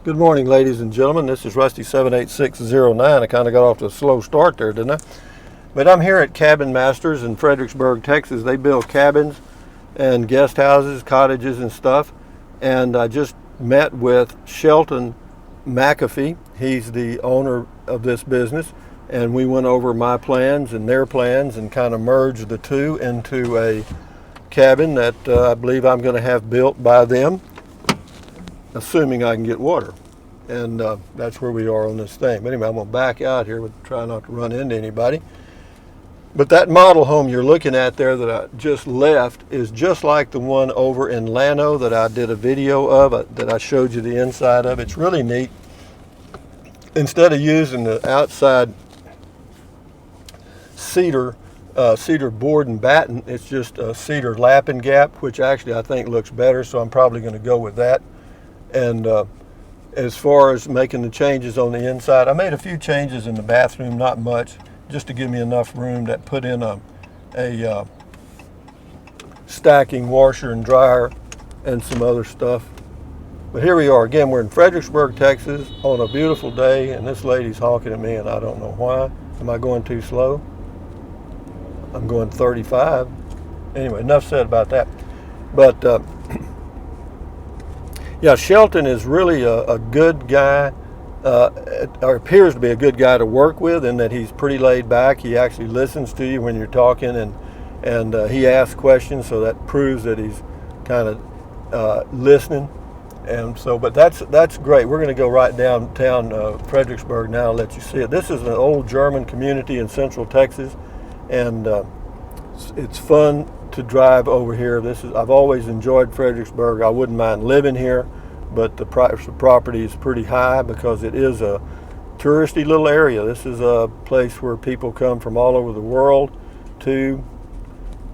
Good morning, ladies and gentlemen. This is Rusty 78609. I kind of got off to a slow start there, didn't I? But I'm here at Cabin Masters in Fredericksburg, Texas. They build cabins and guest houses, cottages and stuff. And I just met with Shelton McAfee. He's the owner of this business. And we went over my plans and their plans and kind of merged the two into a cabin that I believe I'm going to have built by them, assuming I can get water. And that's where we are on this thing. But anyway, I'm going to back out here, try not to run into anybody. But that model home you're looking at there that I just left is just like the one over in Llano that I did a video of, that I showed you the inside of. It's really neat. Instead of using the outside cedar board and batten, it's just a cedar lapping gap, which actually I think looks better, so I'm probably going to go with that. And as far as making the changes on the inside, I made a few changes in the bathroom, not much, just to give me enough room to put in a stacking washer and dryer and some other stuff. But here we are again. We're in Fredericksburg, Texas on a beautiful day, and this lady's honking at me and I don't know why. Am I going too slow? I'm going 35. Anyway, enough said about that. But yeah, Shelton is really a good guy, or appears to be a good guy to work with, in that he's pretty laid back. He actually listens to you when you're talking, and he asks questions, so that proves that he's kind of listening. And so, but that's great. We're going to go right downtown Fredericksburg now and let you see it. This is an old German community in Central Texas, and it's fun to drive over here. I've always enjoyed Fredericksburg. I wouldn't mind living here, but the price of property is pretty high because it is a touristy little area. This is a place where people come from all over the world to,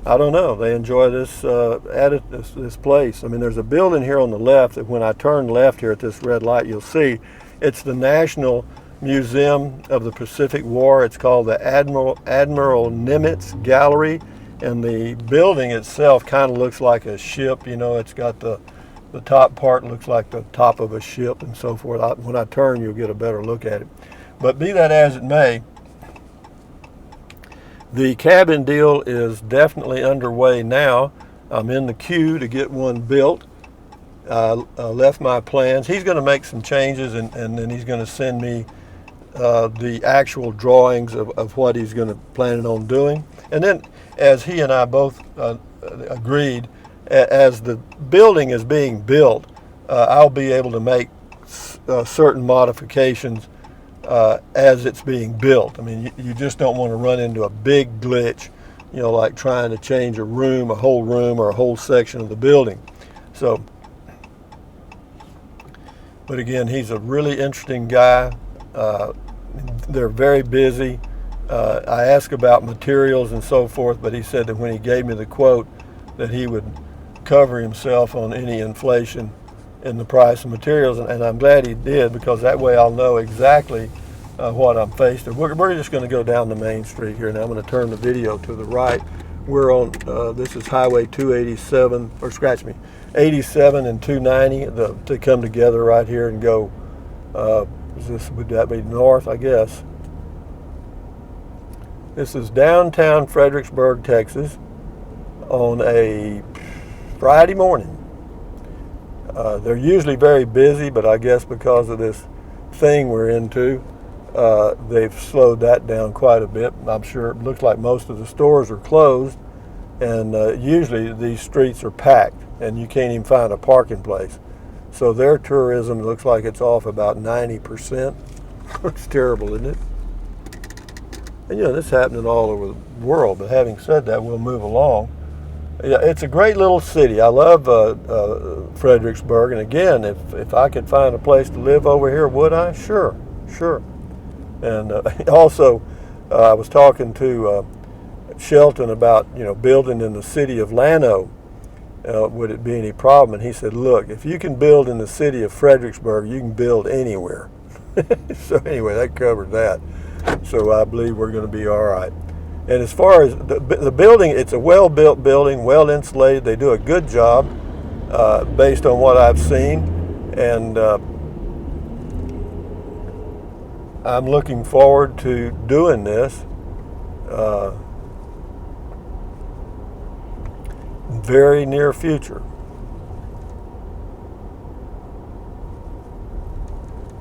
I don't know, they enjoy this this place. I mean, there's a building here on the left that when I turn left here at this red light, you'll see it's the National Museum of the Pacific War. It's called the Admiral Nimitz Gallery, and the building itself kind of looks like a ship. You know, it's got the top part looks like the top of a ship and so forth. When I turn, you'll get a better look at it. But be that as it may, the cabin deal is definitely underway now. I'm in the queue to get one built. I left my plans. He's going to make some changes, and then he's going to send me the actual drawings of what he's going to plan on doing. And then, as he and I both agreed, as the building is being built, I'll be able to make certain modifications as it's being built. I mean, you just don't want to run into a big glitch, you know, like trying to change a whole room or a whole section of the building. So, but again, he's a really interesting guy. They're very busy. I asked about materials and so forth, but he said that when he gave me the quote that he would cover himself on any inflation in the price of materials, and I'm glad he did, because that way I'll know exactly what I'm faced with. We're just going to go down the main street here now. I'm going to turn the video to the right. We're on, this is Highway 287, or scratch me, 87 and 290 to come together right here and go, would that be north, I guess. This is downtown Fredericksburg, Texas on a Friday morning. They're usually very busy, but I guess because of this thing we're into, they've slowed that down quite a bit. I'm sure it looks like most of the stores are closed, and usually these streets are packed and you can't even find a parking place. So their tourism looks like it's off about 90%. It's terrible, isn't it? And you know, this is happening all over the world, but having said that, we'll move along. Yeah, it's a great little city. I love Fredericksburg, and again, if I could find a place to live over here, would I? Sure. And also, I was talking to Shelton about, you know, building in the city of Llano. Would it be any problem? And he said, look, if you can build in the city of Fredericksburg, you can build anywhere. So anyway, that covered that. So I believe we're going to be all right. And as far as the building, it's a well-built building, well-insulated. They do a good job based on what I've seen. And I'm looking forward to doing this very near future.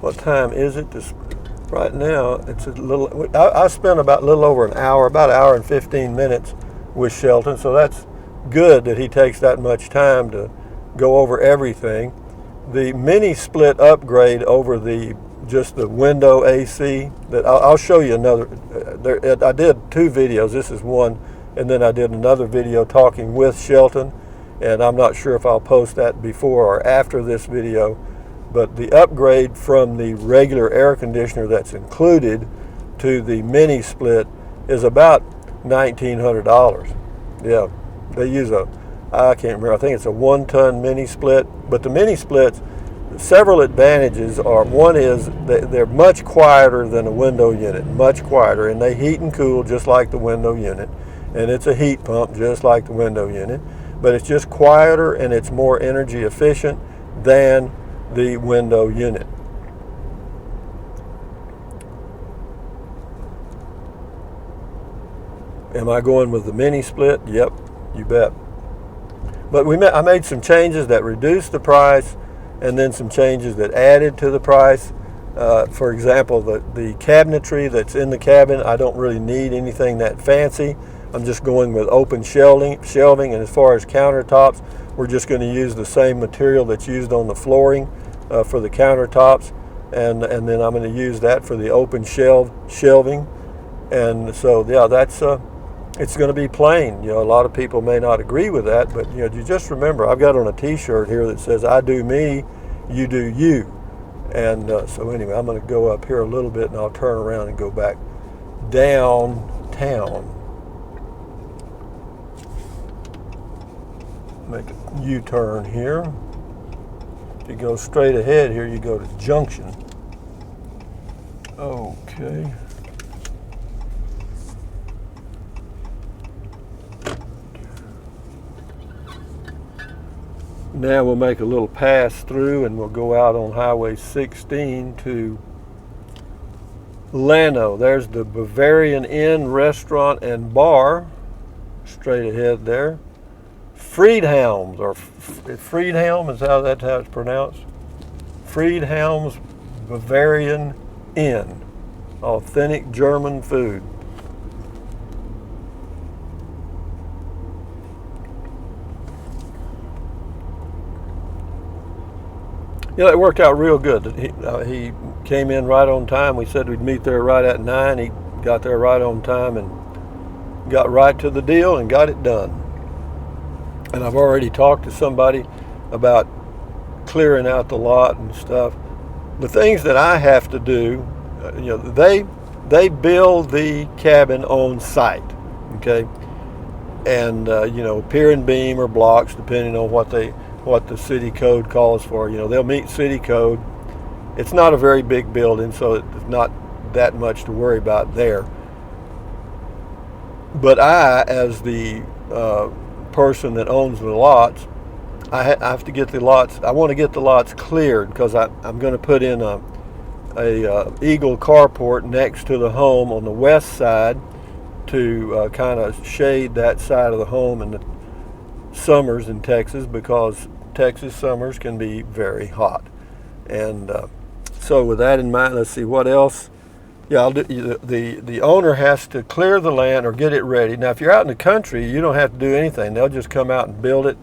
What time is it? Right now, it's a little. I spent about a little over an hour, about an hour and 15 minutes with Shelton, so that's good that he takes that much time to go over everything. The mini split upgrade over just the window AC, that I'll show you another. I did 2 videos. This is one, and then I did another video talking with Shelton, and I'm not sure if I'll post that before or after this video. But the upgrade from the regular air conditioner that's included to the mini split is about $1,900. Yeah, they use I can't remember, I think it's a 1-ton mini split. But the mini splits, several advantages are, one is they're much quieter than a window unit, much quieter, and they heat and cool just like the window unit. And it's a heat pump just like the window unit, but it's just quieter and it's more energy efficient than the window unit. Am I going with the mini split? Yep, you bet. But I made some changes that reduced the price, and then some changes that added to the price. For example, the cabinetry that's in the cabin, I don't really need anything that fancy. I'm just going with open shelving, and as far as countertops, we're just going to use the same material that's used on the flooring for the countertops, and then I'm going to use that for the open shelving. And so, yeah, that's it's going to be plain. You know, a lot of people may not agree with that, but you just remember, I've got on a T-shirt here that says, "I do me, you do you." And so anyway, I'm going to go up here a little bit, and I'll turn around and go back downtown. Make a U-turn here. If you go straight ahead here, you go to Junction. Okay. Now we'll make a little pass through, and we'll go out on Highway 16 to Llano. There's the Bavarian Inn Restaurant and Bar, straight ahead there. Friedhelm's, or Friedhelm, is how it's pronounced. Friedhelm's Bavarian Inn, authentic German food. Yeah, it worked out real good. He came in right on time. We said we'd meet there right at 9. He got there right on time and got right to the deal and got it done. And I've already talked to somebody about clearing out the lot and stuff. The things that I have to do, they build the cabin on site, okay? And pier and beam or blocks, depending on what the city code calls for. They'll meet city code. It's not a very big building, so it's not that much to worry about there. But I, as the person that owns the lots, I have to get the lots. I want to get the lots cleared because I'm going to put in a Eagle carport next to the home on the west side to kind of shade that side of the home in the summers in Texas, because Texas summers can be very hot. And so with that in mind, let's see what else. Yeah, I'll do, the owner has to clear the land or get it ready. Now, if you're out in the country, you don't have to do anything. They'll just come out and build it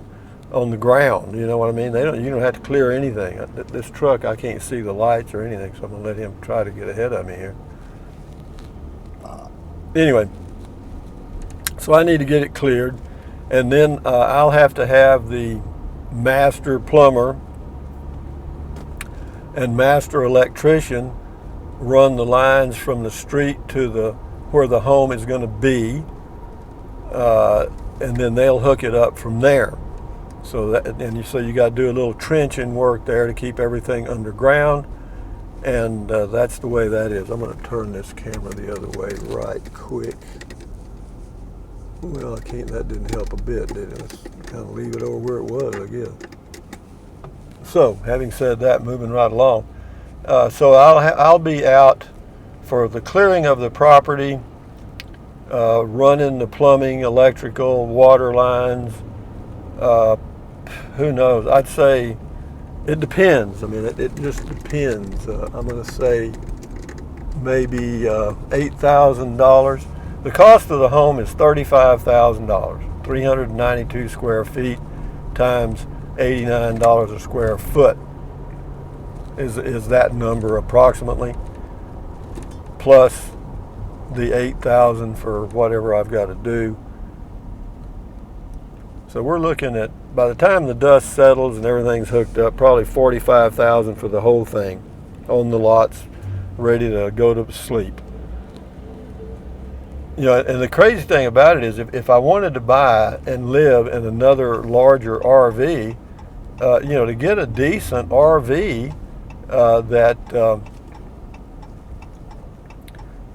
on the ground. You know what I mean? You don't have to clear anything. This truck, I can't see the lights or anything, so I'm going to let him try to get ahead of me here. Anyway, so I need to get it cleared, and then I'll have to have the master plumber and master electrician run the lines from the street to where the home is going to be, and then they'll hook it up from there. So you got to do a little trenching work there to keep everything underground, and that's the way that is. I'm going to turn this camera the other way right quick. Well, I can't. That didn't help a bit, did it? Let's kind of leave it over where it was, I guess. So, having said that, moving right along. So I'll be out for the clearing of the property, running the plumbing, electrical, water lines, who knows? I'd say it depends. I mean, it just depends. I'm going to say maybe $8,000. The cost of the home is $35,000, 392 square feet times $89 a square foot is that number approximately, plus the $8,000 for whatever I've got to do. So we're looking at, by the time the dust settles and everything's hooked up, probably $45,000 for the whole thing on the lots, ready to go to sleep. You know, and the crazy thing about it is, if I wanted to buy and live in another larger RV, you know, to get a decent RV that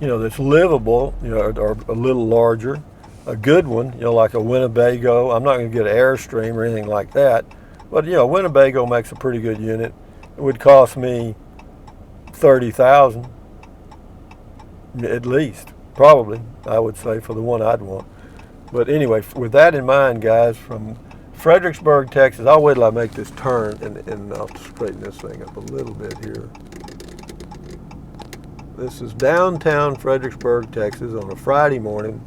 you know, that's livable, you know, or a little larger, a good one, you know, like a Winnebago. I'm not going to get an Airstream or anything like that, but you know, Winnebago makes a pretty good unit. It would cost me $30,000 at least, probably, I would say, for the one I'd want. But anyway, with that in mind, guys, from Fredericksburg, Texas, I'll wait till I make this turn and I'll straighten this thing up a little bit here. This is downtown Fredericksburg, Texas on a Friday morning,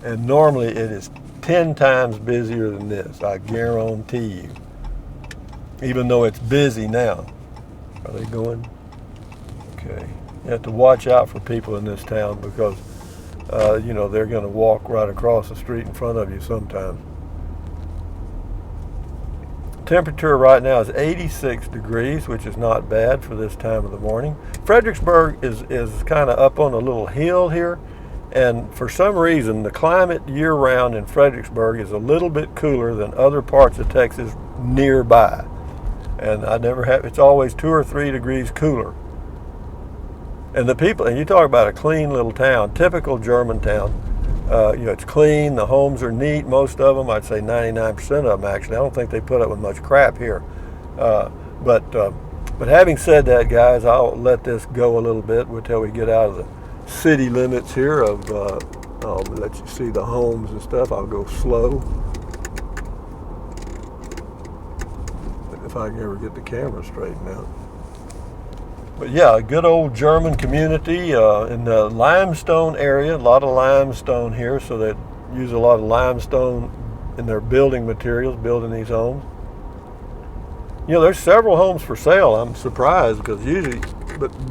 and normally it is 10 times busier than this, I guarantee you. Even though it's busy now. Are they going? Okay. You have to watch out for people in this town because, you know, they're going to walk right across the street in front of you sometimes. Temperature right now is 86 degrees, which is not bad for this time of the morning. Fredericksburg is kind of up on a little hill here, and for some reason the climate year-round in Fredericksburg is a little bit cooler than other parts of Texas nearby. And it's always 2 or 3 degrees cooler. And the people, and you talk about a clean little town, typical German town. You know, it's clean, the homes are neat, most of them, I'd say 99% of them actually. I don't think they put up with much crap here. But having said that, guys, I'll let this go a little bit until we get out of the city limits here of, I'll let you see the homes and stuff. I'll go slow. If I can ever get the camera straightened out. But yeah, a good old German community in the limestone area. A lot of limestone here, so they use a lot of limestone in their building materials, building these homes. You know, there's several homes for sale. I'm surprised because usually,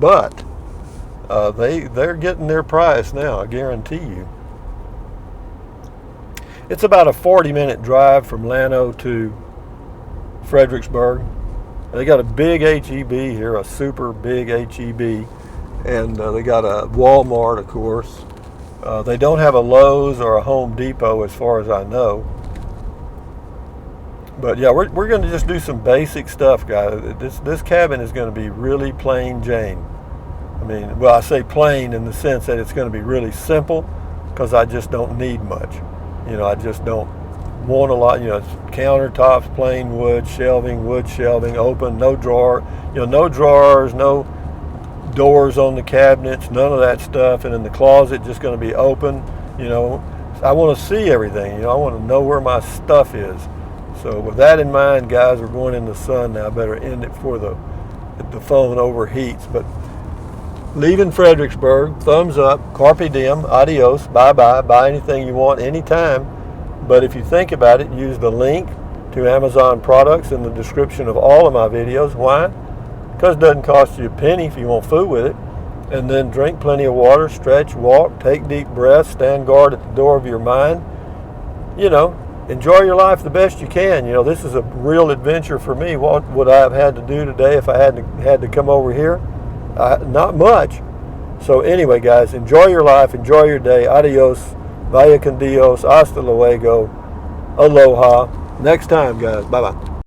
but they're getting their price now, I guarantee you. It's about a 40-minute drive from Llano to Fredericksburg. They got a big HEB here, a super big HEB, and they got a Walmart, of course. They don't have a Lowe's or a Home Depot as far as I know. But yeah, we're going to just do some basic stuff, guys. This cabin is going to be really plain Jane. I mean, well, I say plain in the sense that it's going to be really simple because I just don't need much. You know, I just don't want a lot. You know, it's countertops, plain wood shelving, open, no drawer, you know, no drawers, no doors on the cabinets, none of that stuff. And in the closet, just going to be open. You know, I want to see everything. You know, I want to know where my stuff is. So with that in mind, guys, we're going in the sun now. I better end it before the phone overheats. But leaving Fredericksburg, thumbs up, carpe diem, adios, bye-bye, buy anything you want anytime. But if you think about it, use the link to Amazon products in the description of all of my videos. Why? Because it doesn't cost you a penny if you want food with it. And then drink plenty of water, stretch, walk, take deep breaths, stand guard at the door of your mind. You know, enjoy your life the best you can. You know, this is a real adventure for me. What would I have had to do today if I had to come over here? Not much. So anyway, guys, enjoy your life, enjoy your day. Adios, vaya con Dios, hasta luego, aloha. Next time, guys. Bye-bye.